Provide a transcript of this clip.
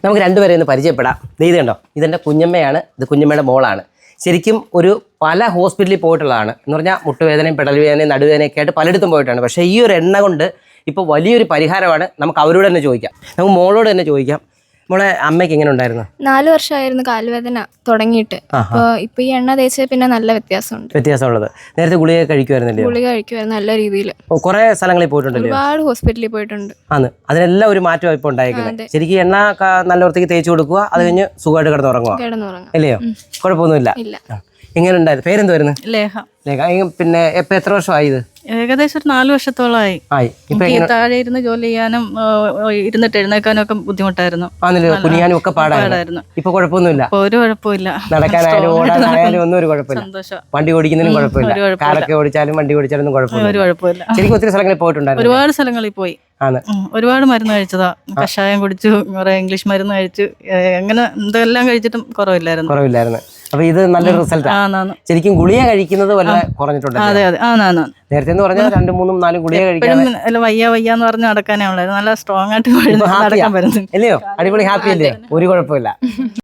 നമുക്ക് രണ്ടുപേരെ ഒന്ന് പരിചയപ്പെടാം. ഇത് കണ്ടോ, ഇതെൻ്റെ കുഞ്ഞമ്മയാണ്, ഇത് കുഞ്ഞമ്മയുടെ മോളാണ്. ശരിക്കും ഒരു പല ഹോസ്പിറ്റലിൽ പോയിട്ടുള്ളതാണ്. എന്ന് പറഞ്ഞാൽ മുട്ടുവേദനയും പെടൽ വേദനയും നടുവേദനയൊക്കെ ആയിട്ട് പലയിടത്തും പോയിട്ടാണ്. പക്ഷേ ഈ ഒരു എണ്ണ കൊണ്ട് ഇപ്പോൾ വലിയൊരു പരിഹാരമാണ്. നമുക്ക് അവരോട് തന്നെ ചോദിക്കാം, നമുക്ക് മോളോട് തന്നെ ചോദിക്കാം. മോളെ, അമ്മയ്ക്ക് എങ്ങനെ ഉണ്ടായിരുന്നു? 4 വർഷമായിരുന്നു കാലുവേദന തുടങ്ങിയിട്ട്. അപ്പോൾ ഇപ്പൊ ഈ എണ്ണ തേച്ച് പിന്നെ നല്ല വ്യത്യാസമുണ്ട്. വ്യത്യാസമുള്ളത്. നേരത്തെ ഗുളിക കഴിക്കുമായിരുന്നില്ലേ? ഗുളിക കഴിക്കുമായിരുന്നു നല്ല രീതിയിൽ. കുറെ സ്ഥലങ്ങളിൽ പോയിട്ടുണ്ടല്ലോ. ഒരുപാട് ഹോസ്പിറ്റലിൽ പോയിട്ടുണ്ട്. ആണ്, അതിനെല്ലാം ഒരു മാറ്റം ഇപ്പോൾ ഉണ്ടായിരിക്കുന്നത്. ശരിക്കും എണ്ണ നല്ല വൃത്തിക്ക് തേച്ച് കൊടുക്കുക, അത് കഴിഞ്ഞ് സുഖമായിട്ട് കിടന്നുറങ്ങുക, അല്ലയോ? കുഴപ്പമൊന്നുമില്ല. എങ്ങനെ ഉണ്ടായിരുന്നു? പേരെന്ത് വരുന്നു? ലേഖ. ലേഖ. പിന്നെ ഇപ്പൊ എത്ര വർഷമായി ഇത്? ഏകദേശം ഒരു 4 വർഷത്തോളമായി. എനിക്ക് താഴെ ഇരുന്ന് ജോലി ചെയ്യാനും ഇരുന്നിട്ട് എഴുന്നേക്കാനും ഒക്കെ ബുദ്ധിമുട്ടായിരുന്നു. കുനിയാനും ഒക്കെ പാടായിരുന്നു. ഇപ്പൊ കുഴപ്പമൊന്നുമില്ല. ഒരു കുഴപ്പമില്ല. നടക്കാനായാലും ഓടാനായാലും ഒന്നും ഒരു കുഴപ്പമില്ല. സന്തോഷം. വണ്ടി ഓടിക്കുന്നതിനും കുഴപ്പമില്ല. കാറൊക്കെ ഓടിച്ചാലും വണ്ടി ഓടിച്ചാലും കുഴപ്പമില്ല. ഒരു കുഴപ്പമില്ല. ശരിക്കും ഒത്തിരി സ്ഥലങ്ങളിൽ പോയിട്ടുണ്ടായിരുന്നു. ഒരുപാട് സ്ഥലങ്ങളിൽ പോയി. ഒരുപാട് മരുന്ന് കഴിച്ചതാ. കഷായം കുടിച്ചു, കുറെ ഇംഗ്ലീഷ് മരുന്ന് കഴിച്ചു, അങ്ങനെ എന്തെല്ലാം കഴിച്ചിട്ടും കുറവില്ലായിരുന്നു. അപ്പൊ ഇത് നല്ലൊരു റിസൾട്ട്. ശരിക്കും ഗുളിക കഴിക്കുന്നത് വല്ല കുറഞ്ഞിട്ടുണ്ട്. അതെ അതെ, നേരത്തെ എന്ന് പറഞ്ഞാൽ 2, 3, 4 ഗുളിക കഴിക്കാൻ വയ്യാന്ന് പറഞ്ഞ് നടക്കാനേ ഉള്ളായിരുന്നു. നല്ല സ്ട്രോങ് ആയിട്ട് നടക്കാൻ പറ്റുന്നു. അല്ലയോ? അടിപൊളി, ഹാപ്പി അല്ലേ? ഒരു കുഴപ്പമില്ല.